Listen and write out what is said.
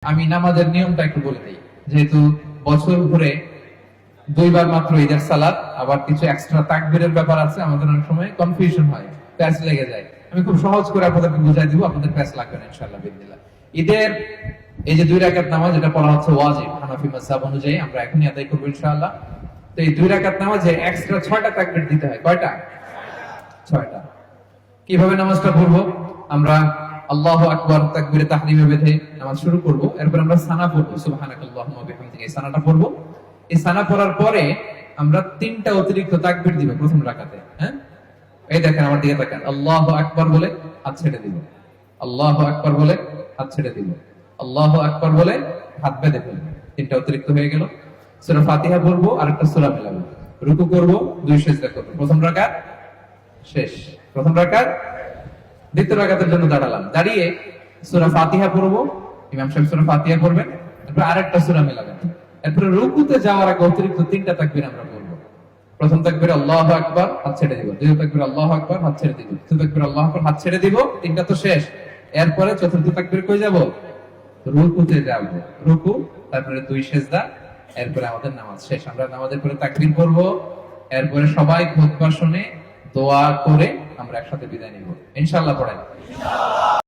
আমি নামাজের নিয়মটা একটু বলে দিই। যেহেতু বছর ঘুরে দুইবার মাত্র ঈদের সালাত, আবার কিছু এক্সট্রা তাকবীরের ব্যাপার আছে, আমাদের অনেক সময় কনফিউশন হয়, প্যাচ লেগে যায়। আমি খুব সহজ করে আপনাদেরকে বুঝাই দিব, আপনাদের প্যাচ লাগবে না ইনশাআল্লাহ বিদিনিল্লাহ। ঈদের এই যে 2 রাকাত নামাজ, এটা পড়া হচ্ছে ওয়াজিব হানাফি মাযহাব অনুযায়ী, আমরা এখনই আদায় করব ইনশাআল্লাহ। তো এই 2 রাকাত নামাজে এক্সট্রা 6টা তাকবীর দিতে হয়। কয়টা? 6টা। কিভাবে নামাজটা পড়বো? আমরা আল্লাহু আকবার তাকবীরে তাহরিমে বেঁধে নামাজ শুরু করব। এরপর আমরা সানা পড়বো, সুবহানাকাল্লাহুম্মা ওয়া বিহামদিহি, এই সানাটা পড়বো। এই সানা পড়ার পরে আমরা 3টা অতিরিক্ত তাকবীর দিব প্রথম রাকাতে। হ্যাঁ, এই দেখেন আমার দিকে তাকান। আল্লাহু আকবার বলে হাত ছেড়ে দিব, আল্লাহু আকবার বলে হাত ছেড়ে দিব, আল্লাহু আকবার বলে হাত বেঁধে ফেলবো। 3টা অতিরিক্ত হয়ে গেল। সূরা ফাতিহা পড়বো, আরেকটা সূরা মিলাবো, রুকু করব, 2 সিজদা করব। প্রথম রাকাত শেষ। প্রথম রাকাত। দ্বিতীয় রাকাতের জন্য দাঁড়ালাম, দাঁড়িয়ে সূরা ফাতিহা পড়বো, ইমাম সাহেব সূরা ফাতিহা পড়বেন, তারপর আরেকটা সূরা মিলাবেন। এরপর রুকুতে যাওয়ার আগে অতিরিক্ত 3টা তাকবীর আমরা পড়বো। প্রথম তাকবীর আল্লাহু আকবার, হাত ছেড়ে দিব। দ্বিতীয় তাকবীর আল্লাহু আকবার, হাত ছেড়ে দিব। তৃতীয় তাকবীর আল্লাহু আকবার, হাত ছেড়ে দিব। 3টা তো শেষ। এরপরে চতুর্থ তাকবীর কই যাব? রুকুতে যাব। রুকু, তারপরে 2 সিজদা, এরপরে আমাদের নামাজ শেষ। আমরা নামাজের পরে তাকবীর পড়বো, এরপরে সবাই খুতবা শুনে দোয়া করে আমরা একসাথে বিদায় নিব ইনশাআল্লাহ। পড়েন।